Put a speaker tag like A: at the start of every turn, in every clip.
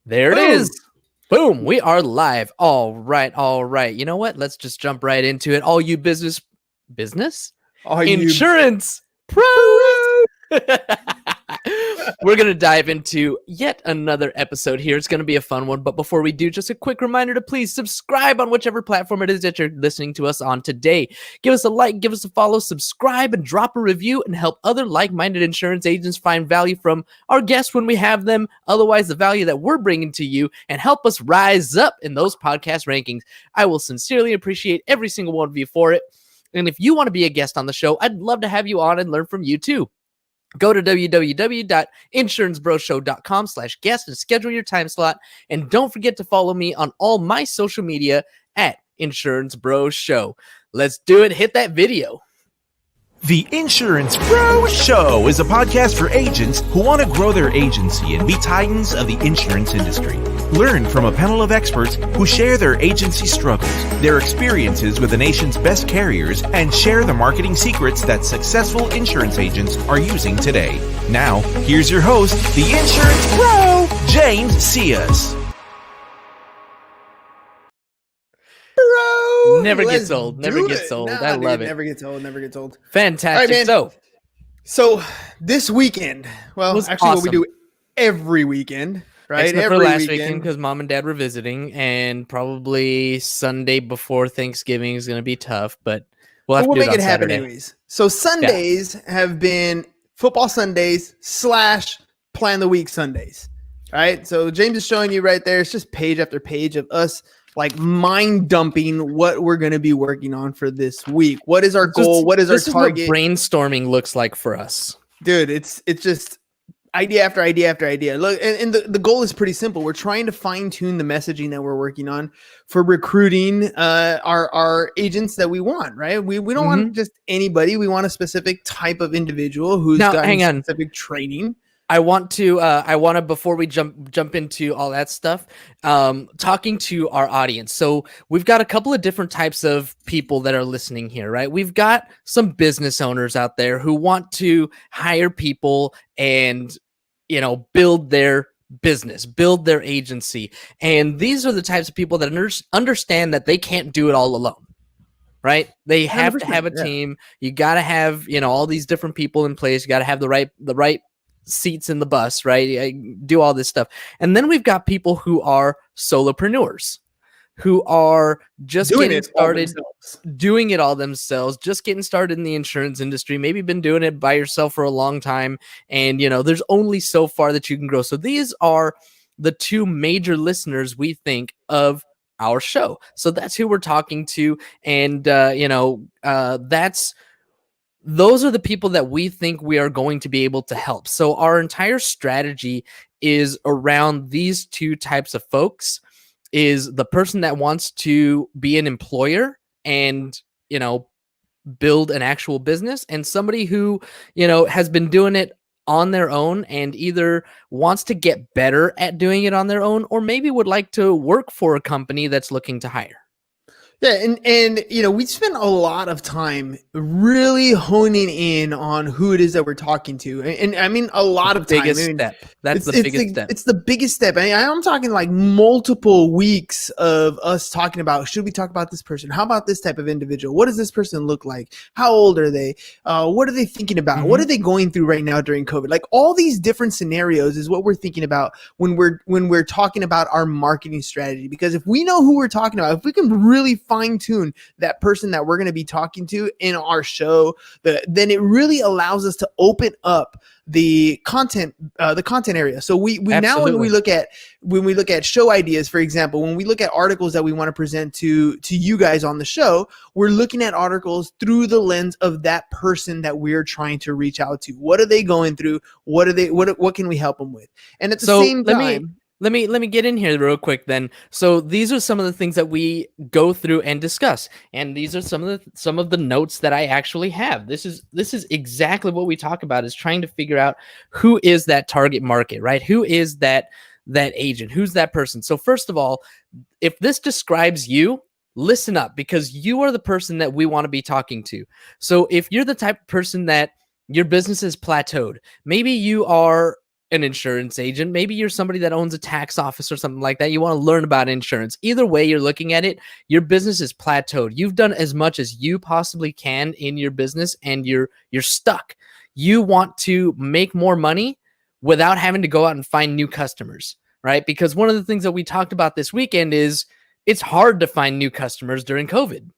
A: There it
B: Boom.
A: is. Boom. We are live. All right. All right. You know what? Let's just jump right into it. All you business
B: All
A: insurance pros. We're going to dive into yet another episode here. It's going to be a fun one. But before we do, just a quick reminder to please subscribe on whichever platform it is that you're listening to us on today. Give us a like, give us a follow, subscribe, and drop a review and help other like-minded insurance agents find value from our guests when we have them. Otherwise, the value that we're bringing to you and help us rise up in those podcast rankings. I will sincerely appreciate every single one of you for it. And if you want to be a guest on the show, I'd love to have you on and learn from you too. Go to www.insurancebroshow.com/guest and schedule your time slot. And don't forget to follow me on all my social media at Insurance Bros Show. Let's do it. Hit that video.
C: The Insurance Bros Show is a podcast for agents who want to grow their agency and be titans of the insurance industry. Learn from a panel of experts who share their agency struggles, their experiences with the nation's best carriers, and share the marketing secrets that successful insurance agents are using today. Now, here's your host, the Insurance Bro, James Cias.
B: Bro,
A: Never gets old. Never gets old. I love it.
B: Never gets old. Never gets old.
A: Fantastic.
B: All right, so this weekend, well,
A: was
B: actually,
A: awesome.
B: what we do every weekend, right?
A: Except
B: every
A: for last weekend because mom and dad were visiting, and probably Sunday before Thanksgiving is going to be tough, but we'll have to do
B: make
A: it on
B: it happen
A: Saturday.
B: anyways. So Sundays have been football Sundays / plan the week Sundays, right? So James is showing you right there. It's just page after page of us like mind dumping what we're going to be working on for this week. What is our goal? What is our target?
A: This is what brainstorming looks like for us.
B: Dude, it's just idea after idea after idea. Look, and the goal is pretty simple. We're trying to fine tune the messaging that we're working on for recruiting our agents that we want, right? We don't want just anybody. We want a specific type of individual who's got specific training.
A: I want to before we jump into all that stuff, talking to our audience. So we've got a couple of different types of people that are listening here, right? We've got some business owners out there who want to hire people and, build their business, build their agency. And these are the types of people that understand that they can't do it all alone. Right? They have to have a team. You got to have, all these different people in place. You got to have the right seats in the bus, right? I do all this stuff. And then we've got people who are solopreneurs, who are just getting started, doing it all themselves, just getting started in the insurance industry, maybe been doing it by yourself for a long time. And, there's only so far that you can grow. So these are the two major listeners we think of our show. So that's who we're talking to. And, those are the people that we think we are going to be able to help. So our entire strategy is around these two types of folks: is the person that wants to be an employer and, build an actual business, and somebody who, has been doing it on their own and either wants to get better at doing it on their own, or maybe would like to work for a company that's looking to hire.
B: Yeah, and we spend a lot of time really honing in on who it is that we're talking to, and I mean a lot of time.
A: That's the biggest step.
B: It's the biggest step. I'm talking like multiple weeks of us talking about, should we talk about this person? How about this type of individual? What does this person look like? How old are they? What are they thinking about? What are they going through right now during COVID? Like all these different scenarios is what we're thinking about when we're talking about our marketing strategy. Because if we know who we're talking about, if we can really fine tune that person that we're going to be talking to in our show, then it really allows us to open up the content area. So we now when we look at show ideas, for example, when we look at articles that we want to present to you guys on the show, we're looking at articles through the lens of that person that we're trying to reach out to. What are they going through? What can we help them with? And at the same time,
A: Let me get in here real quick then. So these are some of the things that we go through and discuss, and these are some of the notes that I actually have. This is exactly what we talk about, is trying to figure out who is that target market, right? Who is that agent? Who's that person? So first of all, if this describes you, listen up, because you are the person that we want to be talking to. So if you're the type of person that your business is plateaued, maybe you are an insurance agent. Maybe you're somebody that owns a tax office or something like that. You want to learn about insurance. Either way you're looking at it, your business is plateaued. You've done as much as you possibly can in your business and you're stuck. You want to make more money without having to go out and find new customers, right? Because one of the things that we talked about this weekend is it's hard to find new customers during COVID.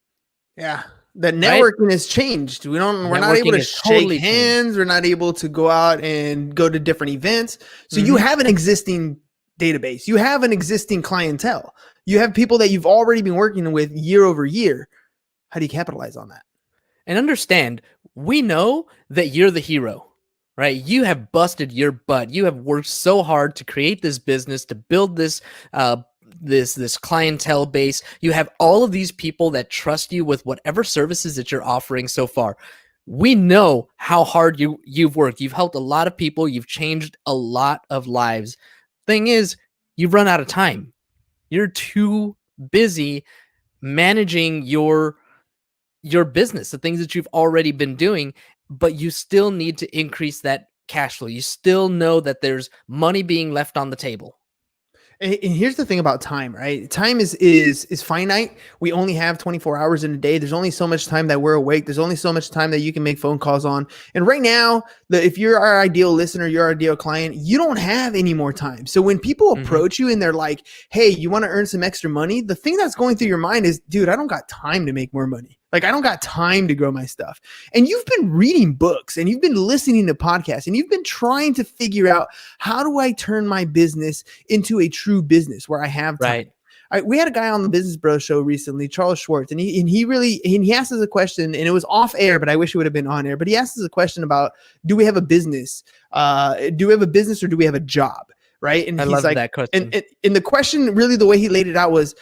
B: Yeah. The networking has changed. We're not able to shake hands. We're not able to go out and go to different events. So you have an existing database. You have an existing clientele. You have people that you've already been working with year over year. How do you capitalize on that?
A: And understand, we know that you're the hero, right? You have busted your butt. You have worked so hard to create this business, to build this this clientele base. You have all of these people that trust you with whatever services that you're offering so far. We know how hard you've worked. You've helped a lot of people. You've changed a lot of lives. Thing is, you've run out of time. You're too busy managing your business, the things that you've already been doing, but you still need to increase that cash flow. You still know that there's money being left on the table.
B: And here's the thing about time, right? Time is finite. We only have 24 hours in a day. There's only so much time that we're awake. There's only so much time that you can make phone calls on. And right now, if you're our ideal listener, you're our ideal client, you don't have any more time. So when people approach you and they're like, hey, you want to earn some extra money? The thing that's going through your mind is, dude, I don't got time to make more money. Like, I don't got time to grow my stuff. And you've been reading books and you've been listening to podcasts and you've been trying to figure out, how do I turn my business into a true business where I have time? Right. We had a guy on the Business Bros show recently, Charles Schwartz, and he asked us a question, and it was off air, but I wish it would have been on air. But he asked us a question about, do we have a business? Do we have a business or do we have a job? Right. And
A: I love that question.
B: And the question, really, the way he laid it out was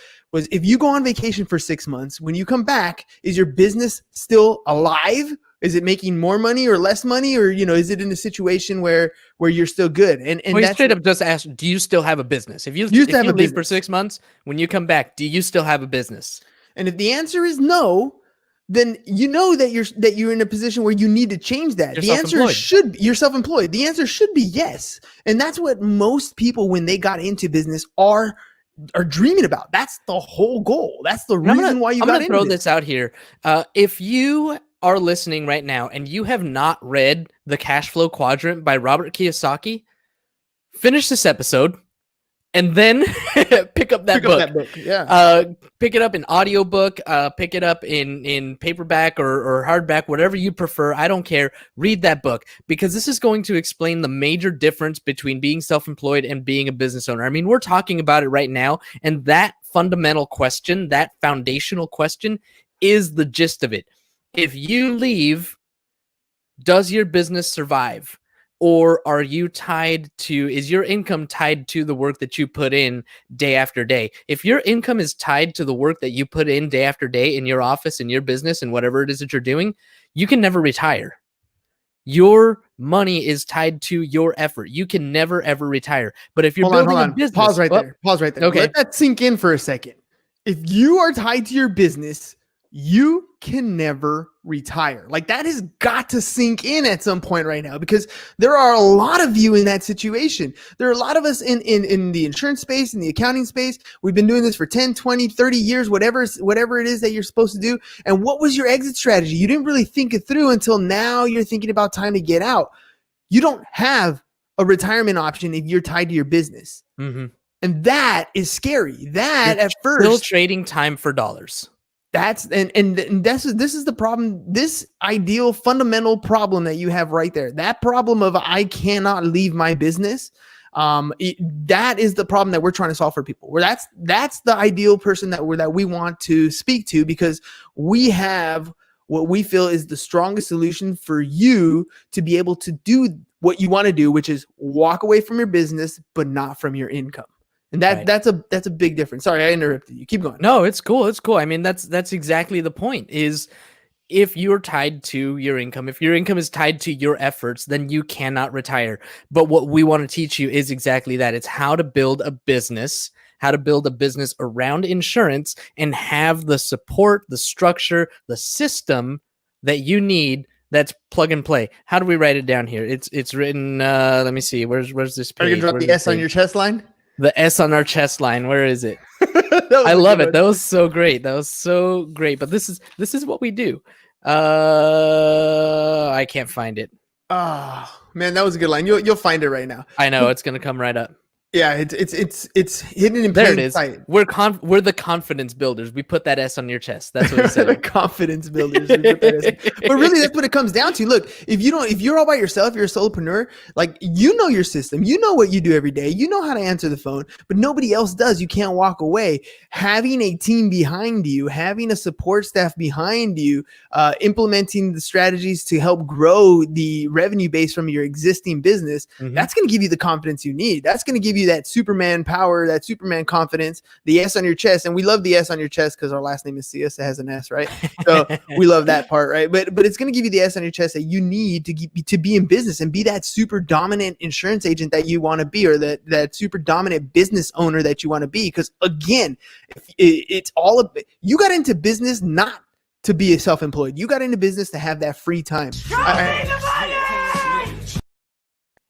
B: if you go on vacation for 6 months, when you come back, is your business still alive? Is it making more money or less money? Or, is it in a situation where you're still good? And
A: well, he straight up just asked, do you still have a business? If you leave for 6 months, when you come back, do you still have a business?
B: And if the answer is no, then you know that you're in a position where you need to change that. The answer should be, you're self-employed. The answer should be yes. And that's what most people, when they got into business, are dreaming about. That's the whole goal. That's the reason why you got into it. I'm going to throw
A: this out here. If you are listening right now and you have not read The Cash Flow Quadrant by Robert Kiyosaki, finish this episode and then pick up that book.
B: Yeah.
A: Pick it up in audiobook, pick it up in paperback or hardback, whatever you prefer. I don't care. Read that book, because this is going to explain the major difference between being self-employed and being a business owner. I mean, we're talking about it right now, and that fundamental question, that foundational question, is the gist of it. If you leave, does your business survive? Or are you is your income tied to the work that you put in day after day? If your income is tied to the work that you put in day after day in your office, in your business, and whatever it is that you're doing, you can never retire. Your money is tied to your effort. You can never, ever retire. But if you're building a business...
B: Pause right there. Okay. Let that sink in for a second. If you are tied to your business, you can never retire. Like, that has got to sink in at some point right now, because there are a lot of you in that situation. There are a lot of us in the insurance space, in the accounting space. We've been doing this for 10, 20, 30 years, whatever it is that you're supposed to do. And what was your exit strategy? You didn't really think it through until now you're thinking about time to get out. You don't have a retirement option if you're tied to your business.
A: Mm-hmm.
B: And that is scary. That
A: you're
B: at first,
A: still trading time for dollars.
B: This is the problem. This ideal fundamental problem that you have right there. That problem of, I cannot leave my business. That is the problem that we're trying to solve for people. Where that's the ideal person that we want to speak to, because we have what we feel is the strongest solution for you to be able to do what you want to do, which is walk away from your business, but not from your income. And that's a big difference. Sorry, I interrupted you. Keep going.
A: No, it's cool. It's cool. I mean, that's exactly the point. Is if you're tied to your income, if your income is tied to your efforts, then you cannot retire. But what we want to teach you is exactly that. It's how to build a business, around insurance, and have the support, the structure, the system that you need that's plug and play. How do we write it down here? It's written. Let me see. Where's this
B: Are you
A: page?
B: gonna drop
A: Where's
B: the
A: this
B: S on
A: page?
B: your chest line?
A: The S on our chest line. Where is it?
B: That was
A: I
B: a
A: love
B: good
A: it. That
B: one.
A: was so great. That was so great. But this is what we do. I can't find it.
B: Oh man, that was a good line. You'll find it right now.
A: I know it's gonna come right up.
B: Yeah, it's hidden in
A: There it
B: plain
A: is.
B: sight.
A: We're the confidence builders. We put that S on your chest. That's what it said.
B: Confidence builders. We put that as- but really, that's what it comes down to. Look, if you're all by yourself, you're a solopreneur. Like, you know your system, you know what you do every day, you know how to answer the phone, but nobody else does. You can't walk away. Having a team behind you, having a support staff behind you, implementing the strategies to help grow the revenue base from your existing business.
A: Mhm.
B: That's going to give you the confidence you need. That's going to give you that Superman power, that Superman confidence, the S on your chest. And we love the S on your chest because our last name is CS. It has an S, right? So we love that part, right? But it's going to give you the S on your chest that you need to be in business and be that super dominant insurance agent that you want to be, or that super dominant business owner that you want to be. Because again, it's all of you got into business not to be a self-employed. You got into business to have that free time.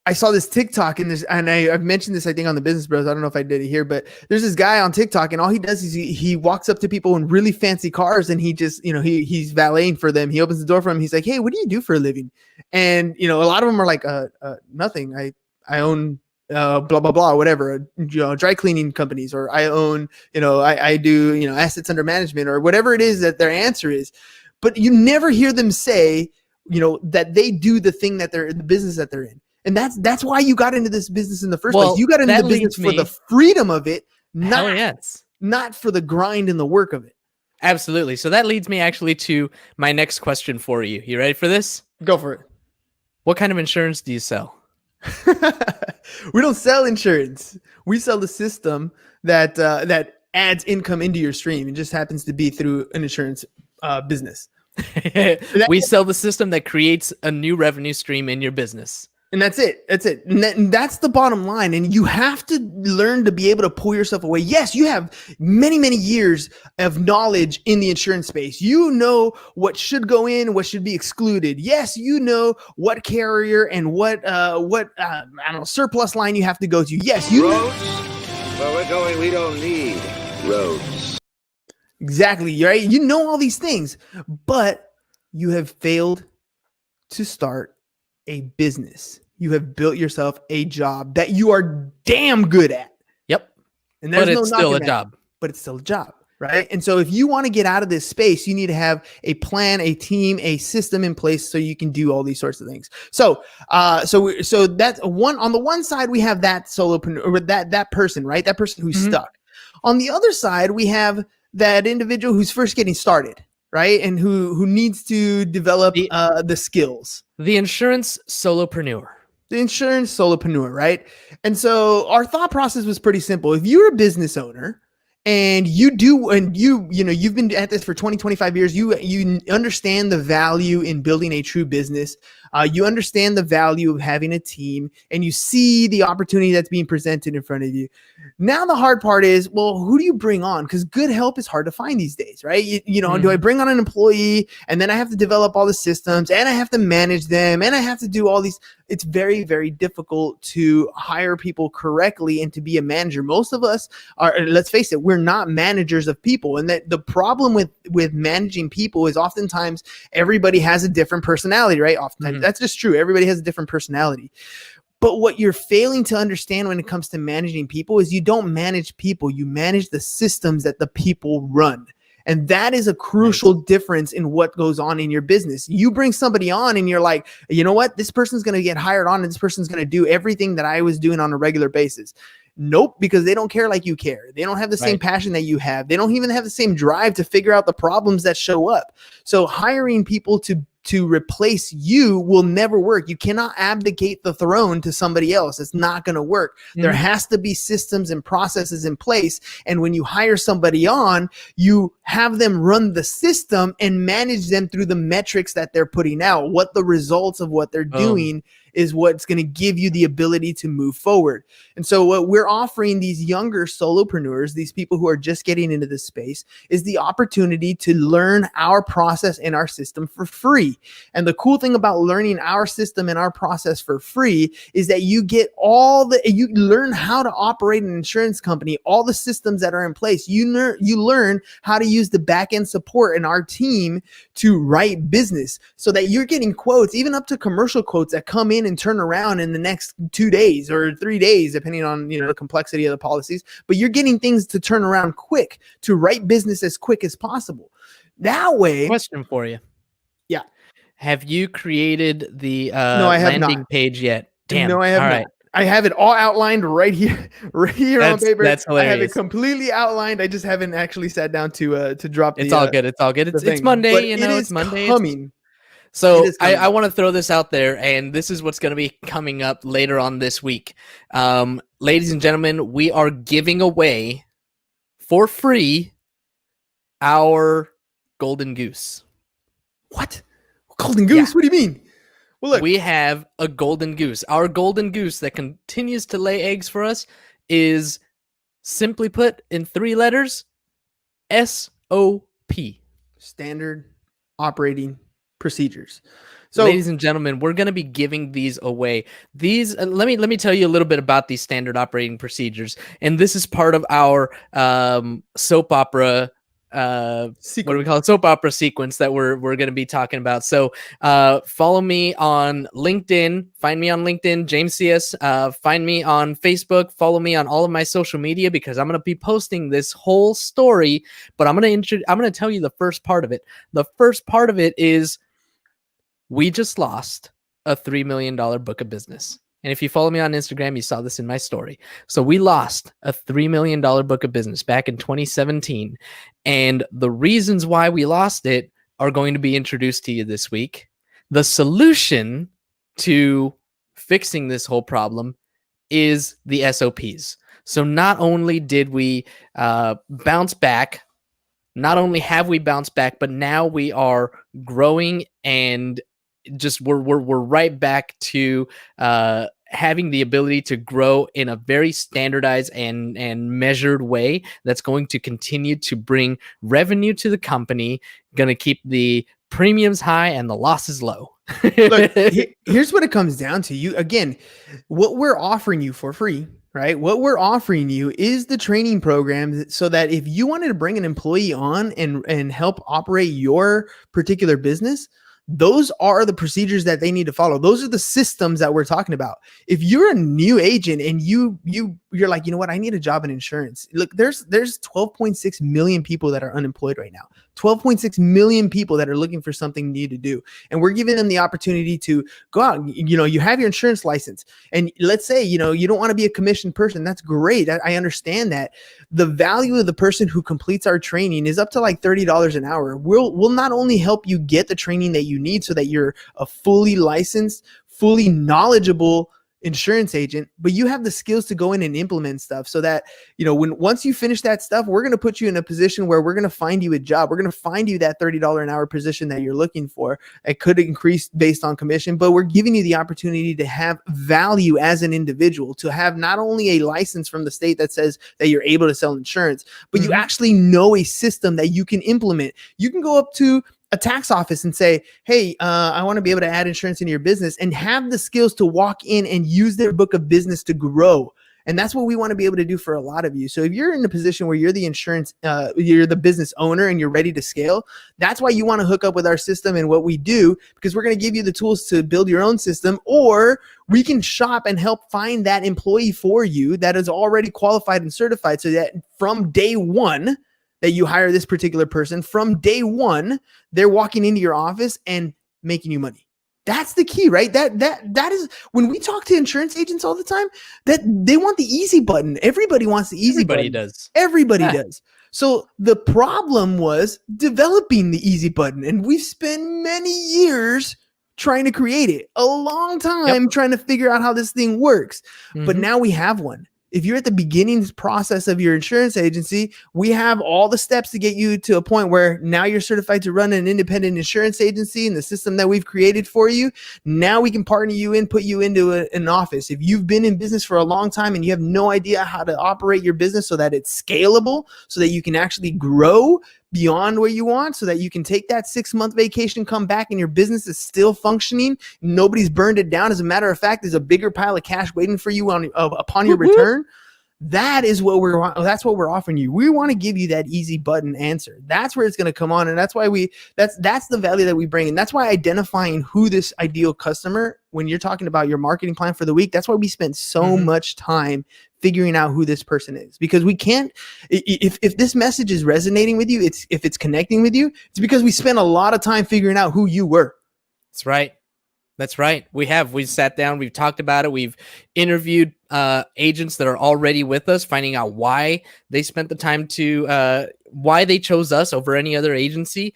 B: I saw this TikTok and I've mentioned this, I think, on the Business Bros. I don't know if I did it here, but there's this guy on TikTok and all he does is he walks up to people in really fancy cars and he just, he's valeting for them. He opens the door for them. He's like, "Hey, what do you do for a living?" And, a lot of them are like, nothing. I own blah, blah, blah, whatever, dry cleaning companies, or I own, I do, assets under management, or whatever it is that their answer is. But you never hear them say, that they do the thing that they're in, the business that they're in. And that's why you got into this business in the first place. You got into the business for the freedom of it, not for the grind and the work of it.
A: Absolutely. So that leads me actually to my next question for you. You ready for this?
B: Go for it.
A: What kind of insurance do you sell?
B: We don't sell insurance. We sell the system that adds income into your stream. It just happens to be through an insurance business.
A: We sell the system that creates a new revenue stream in your business.
B: And that's it. And that's the bottom line. And you have to learn to be able to pull yourself away. Yes, you have many, many years of knowledge in the insurance space. You know what should go in, what should be excluded. Yes, you know what carrier and what surplus line you have to go to. Yes, you
D: roads. Where we're going, we don't need roads.
B: Exactly, right? You know all these things, but you have failed to start a business. You have built yourself a job that you are damn good at.
A: Yep.
B: And
A: but it's still a job.
B: But it's still a job, right? And so if you want to get out of this space, you need to have a plan, a team, a system in place so you can do all these sorts of things. So that's one. On the one side, we have that solopreneur, or that person, right? That person who's stuck. On the other side, we have that individual who's first getting started, right? And who needs to develop the skills.
A: The insurance solopreneur.
B: The insurance solopreneur, right? And so our thought process was pretty simple. If you're a business owner and you've been at this for 20, 25 years, you understand the value in building a true business. You understand the value of having a team, and you see the opportunity that's being presented in front of you. Now the hard part is, well, who do you bring on? Because good help is hard to find these days, right? Do I bring on an employee and then I have to develop all the systems and I have to manage them and I have to do all these? It's very, very difficult to hire people correctly and to be a manager. Most of us are, let's face it, we're not managers of people. And that the problem with managing people is oftentimes everybody has a different personality, right? Oftentimes that's just true. Everybody has a different personality. But what you're failing to understand when it comes to managing people is you don't manage people. You manage the systems that the people run. And that is a crucial difference in what goes on in your business. You bring somebody on and you're like, you know what? This person's going to get hired on and this person's going to do everything that I was doing on a regular basis. Nope, because they don't care like you care. They don't have the same passion that you have. They don't even have the same drive to figure out the problems that show up. So hiring people to replace you will never work. You cannot abdicate the throne to somebody else. It's not going to work. There has to be systems and processes in place. And when you hire somebody on, you have them run the system and manage them through the metrics that they're putting out, what the results of what they're doing is what's going to give you the ability to move forward. And so what we're offering these younger solopreneurs, these people who are just getting into this space, is the opportunity to learn our process and our system for free. And the cool thing about learning our system and our process for free is that you learn how to operate an insurance company, all the systems that are in place. You learn how to use the back end support in our team to write business, so that you're getting quotes, even up to commercial quotes that come in and turn around in the next 2 days or 3 days, depending on the complexity of the policies. But you're getting things to turn around quick, to write business as quick as possible. That way.
A: Question for you.
B: Yeah.
A: Have you created the
B: No, I have
A: landing
B: not.
A: page yet? Damn.
B: No, I have
A: All
B: not.
A: right.
B: I have it all outlined right here on paper.
A: That's
B: I have it
A: hilarious.
B: completely outlined. I just haven't actually sat down to drop the.
A: It's all good. It's all good. It's
B: thing.
A: Monday.
B: But
A: It's Monday.
B: Coming.
A: So
B: It is coming.
A: I want to throw this out there, and this is what's going to be coming up later on this week. Ladies and gentlemen, we are giving away for free our golden goose.
B: What? Golden goose?
A: Yeah.
B: What do you mean? Well, look,
A: we have a golden goose. Our golden goose that continues to lay eggs for us is, simply put, in 3 letters, SOP.
B: Standard operating procedures. So,
A: ladies and gentlemen, we're going to be giving these away. These, let me tell you a little bit about these standard operating procedures. And this is part of our soap opera. What do we call it? Soap opera sequence that we're going to be talking about. So follow me on LinkedIn. Find me on LinkedIn, James CS. Find me on Facebook. Follow me on all of my social media, because I'm going to be posting this whole story. But I'm going to tell you the first part of it. The first part of it is, we just lost a $3 million book of business. And if you follow me on Instagram, you saw this in my story. So we lost a $3 million book of business back in 2017. And the reasons why we lost it are going to be introduced to you this week. The solution to fixing this whole problem is the SOPs. So not only did we bounce back, not only have we bounced back, but now we are growing, and just we're right back to having the ability to grow in a very standardized and measured way that's going to continue to bring revenue to the company, going to keep the premiums high and the losses low.
B: Look, here's what it comes down to. You, again, what we're offering you for free, right? What we're offering you is the training program, so that if you wanted to bring an employee on and help operate your particular business, those are the procedures that they need to follow. Those are the systems that we're talking about. If you're a new agent and you're like, you know what, I need a job in insurance. Look, there's 12.6 million people that are unemployed right now. 12.6 million people that are looking for something new to do. And we're giving them the opportunity to go out. You have your insurance license. And let's say, you don't want to be a commissioned person. That's great. I understand that. The value of the person who completes our training is up to like $30 an hour. We'll not only help you get the training that you need so that you're a fully licensed, fully knowledgeable insurance agent, but you have the skills to go in and implement stuff, so that once you finish that stuff, we're going to put you in a position where we're going to find you a job. We're going to find you that $30 an hour position that you're looking for. It could increase based on commission, but we're giving you the opportunity to have value as an individual, to have not only a license from the state that says that you're able to sell insurance, but you actually know a system that you can implement. You can go up to a tax office and say, hey, I want to be able to add insurance into your business, and have the skills to walk in and use their book of business to grow. And that's what we want to be able to do for a lot of you. So if you're in a position where you're the insurance, you're the business owner and you're ready to scale, that's why you want to hook up with our system and what we do, because we're going to give you the tools to build your own system, or we can shop and help find that employee for you that is already qualified and certified, so that from day one that you hire this particular person, from day one, they're walking into your office and making you money. That's the key, right? That is, when we talk to insurance agents all the time, that they want the easy button. Everybody wants the easy button. Everybody does. So the problem was developing the easy button, and we've spent many years trying to create it, a long time trying to figure out how this thing works. But now we have one. If you're at the beginning process of your insurance agency, we have all the steps to get you to a point where now you're certified to run an independent insurance agency in the system that we've created for you. Now we can partner you in, put you into an office. If you've been in business for a long time and you have no idea how to operate your business so that it's scalable, so that you can actually grow beyond where you want, so that you can take that 6-month vacation, come back, and your business is still functioning. Nobody's burned it down. As a matter of fact, there's a bigger pile of cash waiting for you upon your return. That's what we're offering you. We want to give you that easy button answer. That's where it's going to come on. And that's why that's the value that we bring. And that's why identifying who this ideal customer, when you're talking about your marketing plan for the week, that's why we spend so much time figuring out who this person is, because we can't, if this message is resonating with you, if it's connecting with you, it's because we spent a lot of time figuring out who you were.
A: That's right. That's right. We sat down, we've talked about it. We've interviewed agents that are already with us, finding out why they spent the time why they chose us over any other agency.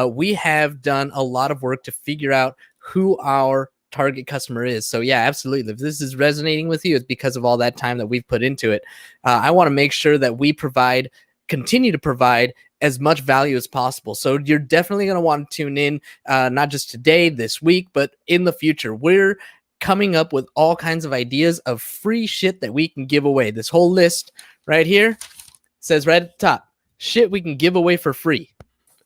A: We have done a lot of work to figure out who our target customer is. So yeah, absolutely. If this is resonating with you, it's because of all that time that we've put into it. I want to make sure that we continue to provide as much value as possible. So you're definitely going to want to tune in, not just today, this week, but in the future. We're coming up with all kinds of ideas of free shit that we can give away. This whole list right here says right at the top, shit we can give away for free.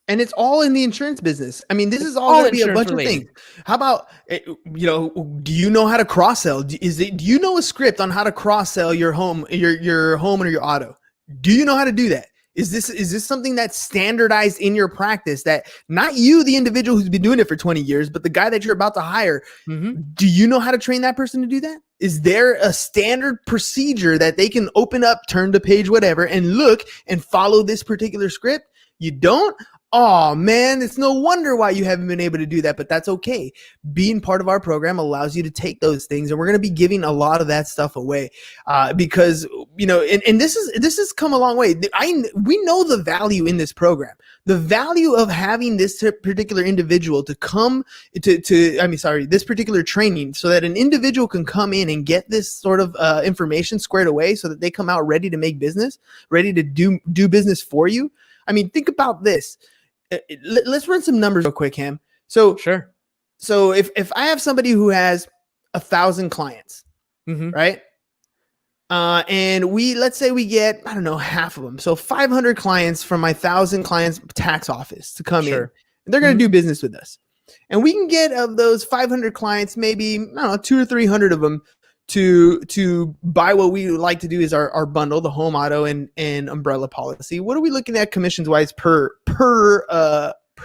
B: And it's all in the insurance business. I mean, this is all going to be a bunch of things. How about, do you know how to cross-sell? Do you know a script on how to cross-sell your home, your home or your auto? Do you know how to do that? Is this something that's standardized in your practice, that not you, the individual who's been doing it for 20 years, but the guy that you're about to hire? Do you know how to train that person to do that? Is there a standard procedure that they can open up, turn to page, whatever, and look and follow this particular script? You don't? Oh man, it's no wonder why you haven't been able to do that, but that's okay. Being part of our program allows you to take those things, and we're going to be giving a lot of that stuff away because, and this has come a long way. We know the value in this program, the value of having this particular individual to come this particular training, so that an individual can come in and get this sort of information squared away, so that they come out ready to make business, ready to do business for you. I mean, think about this. Let's run some numbers real quick, Ham. So
A: sure.
B: So if I have somebody who has 1,000 clients, right? And let's say we get, I don't know, half of them. So 500 clients from my 1,000 clients tax office to come in. And they're going to do business with us. And we can get, of those 500 clients, maybe, I don't know, 200 or 300 of them to buy what we like to do is our bundle, the home, auto, and umbrella policy. What are we looking at commissions wise per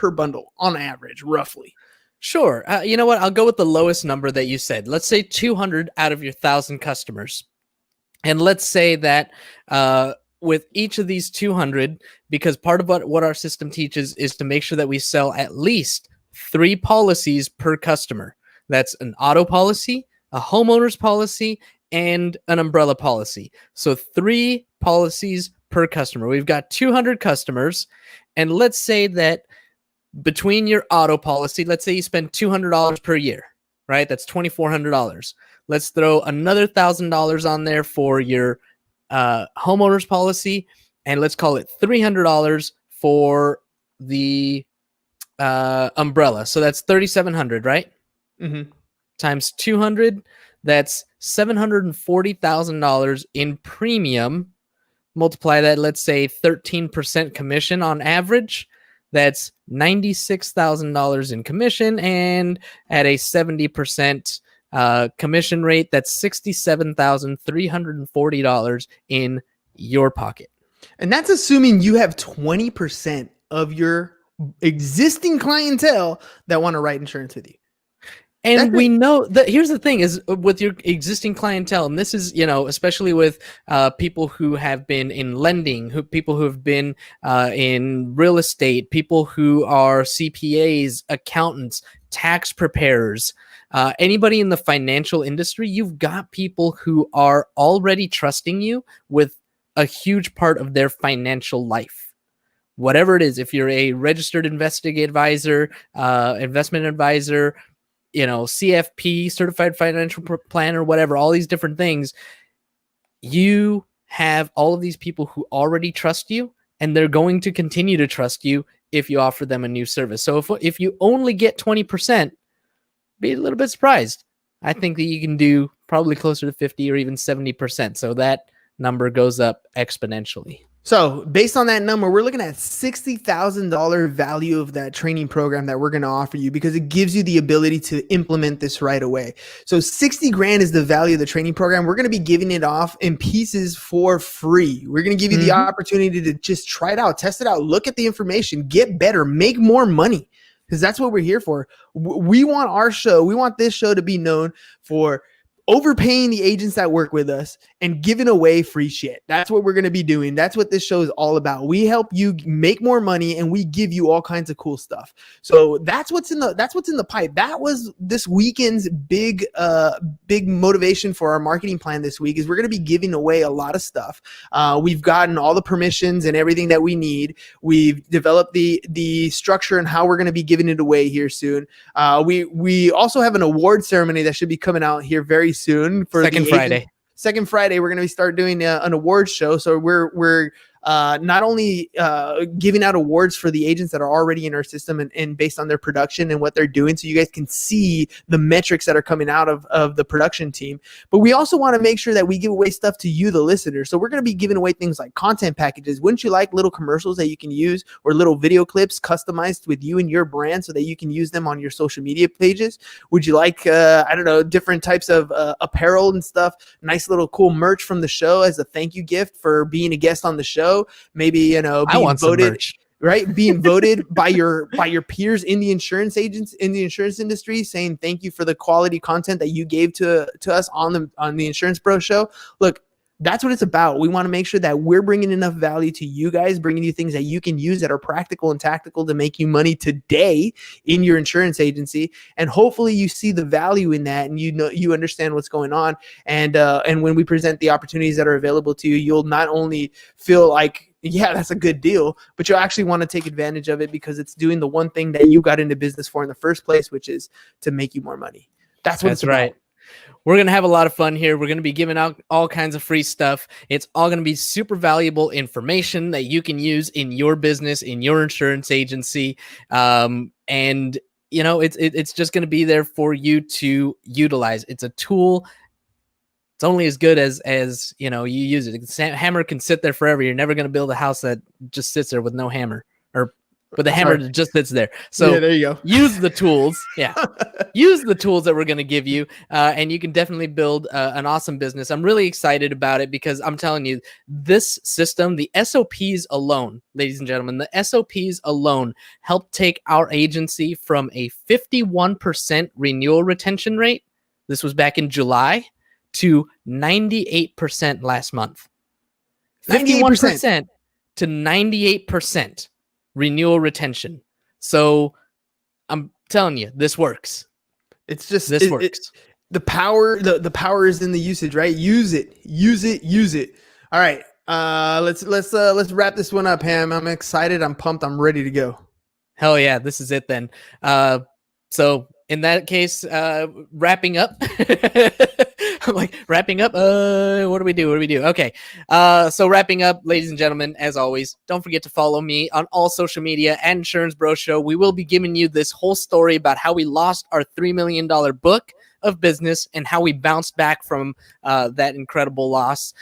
B: bundle on average, roughly?
A: Sure. You know what? I'll go with the lowest number that you said. Let's say 200 out of your 1,000 customers. And let's say that with each of these 200, because part of what our system teaches is to make sure that we sell at least 3 policies per customer. That's an auto policy, a homeowner's policy, and an umbrella policy. So 3 policies per customer. We've got 200 customers. And let's say that between your auto policy, let's say you spend $200 per year, right? That's $2,400. Let's throw another $1,000 on there for your homeowner's policy. And let's call it $300 for the umbrella. So that's $3,700, right? Times 200, that's $740,000 in premium. Multiply that, let's say 13% commission on average. That's $96,000 in commission, and at a 70% commission rate, that's $67,340 in your pocket.
B: And that's assuming you have 20% of your existing clientele that want to write insurance with you.
A: And we know that here's the thing is with your existing clientele, and this is, especially with people who have been in lending, people who have been in real estate, people who are CPAs, accountants, tax preparers, anybody in the financial industry, you've got people who are already trusting you with a huge part of their financial life. Whatever it is, if you're a registered investment advisor, CFP, certified financial planner, whatever, all these different things, you have all of these people who already trust you, and they're going to continue to trust you if you offer them a new service. So if you only get 20%, be a little bit surprised. I think that you can do probably closer to 50 or even 70%. So that number goes up exponentially.
B: So based on that number, we're looking at $60,000 value of that training program that we're going to offer you, because it gives you the ability to implement this right away. So 60 grand is the value of the training program. We're going to be giving it off in pieces for free. We're going to give you the opportunity to just try it out, test it out, look at the information, get better, make more money, because that's what we're here for. We want this show to be known for overpaying the agents that work with us and giving away free shit. That's what we're going to be doing. That's what this show is all about. We help you make more money, and we give you all kinds of cool stuff. So that's what's in the pipe. That was this weekend's big motivation for our marketing plan this week, is we're going to be giving away a lot of stuff. We've gotten all the permissions and everything that we need. We've developed the structure and how we're going to be giving it away here soon. We also have an award ceremony that should be coming out here very soon for Second Friday. We're going to start doing an awards show. So we're not only giving out awards for the agents that are already in our system and based on their production and what they're doing, so you guys can see the metrics that are coming out of the production team, but we also want to make sure that we give away stuff to you, the listener. So we're going to be giving away things like content packages. Wouldn't you like little commercials that you can use, or little video clips customized with you and your brand so that you can use them on your social media pages? Would you like different types of apparel and stuff, nice little cool merch from the show as a thank you gift for being a guest on the show? Maybe, being voted, right? Being voted by your peers in the insurance industry, saying thank you for the quality content that you gave to us on the Insurance Bro Show. Look, that's what it's about. We want to make sure that we're bringing enough value to you guys, bringing you things that you can use that are practical and tactical to make you money today in your insurance agency. And hopefully you see the value in that, and you understand what's going on. And when we present the opportunities that are available to you, you'll not only feel like, yeah, that's a good deal, but you'll actually want to take advantage of it, because it's doing the one thing that you got into business for in the first place, which is to make you more money. That's what it's right. About.
A: We're going to have a lot of fun here. We're going to be giving out all kinds of free stuff. It's all going to be super valuable information that you can use in your business, in your insurance agency. And it's just going to be there for you to utilize. It's a tool. It's only as good as you use it. The hammer can sit there forever. You're never going to build a house that just sits there with no hammer, or with a hammer that just sits there. So
B: yeah, there you go.
A: Use the tools. Yeah. Use the tools that we're going to give you. And you can definitely build an awesome business. I'm really excited about it, because I'm telling you, this system, the SOPs alone, ladies and gentlemen, the SOPs alone help take our agency from a 51% renewal retention rate. This was back in July, to 98% last month. 51% to 98% renewal retention. So I'm telling you, this works.
B: It's just this works. The power is in the usage, right? Use it. All right. Let's wrap this one up, Ham. I'm excited. I'm pumped. I'm ready to go.
A: Hell yeah, this is it then. So in that case, wrapping up. I'm like, wrapping up? What do we do? Okay. So wrapping up, ladies and gentlemen, as always, don't forget to follow me on all social media at Insurance Bro Show. We will be giving you this whole story about how we lost our $3 million book of business and how we bounced back from that incredible loss.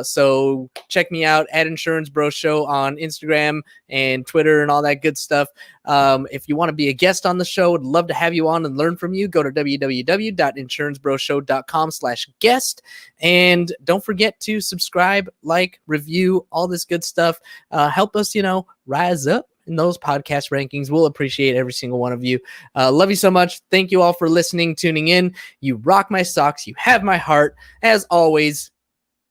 A: So check me out at Insurance Bro Show on Instagram and Twitter and all that good stuff. If you want to be a guest on the show, would love to have you on and learn from you. Go to www.insurancebroshow.com/guest. And don't forget to subscribe, like, review, all this good stuff. Help us, rise up in those podcast rankings. We'll appreciate every single one of you. Love you so much. Thank you all for listening, tuning in. You rock my socks. You have my heart. As always,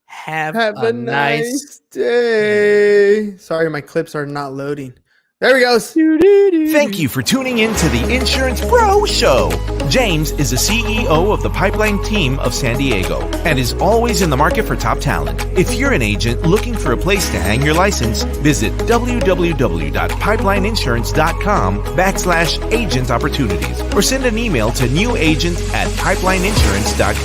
A: have a nice
B: day. Sorry, my clips are not loading. There he goes.
C: Thank you for tuning in to the Insurance Bro Show. James is the CEO of the Pipeline team of San Diego and is always in the market for top talent. If you're an agent looking for a place to hang your license, visit www.pipelineinsurance.com/agent opportunities or send an email to newagent@pipelineinsurance.com.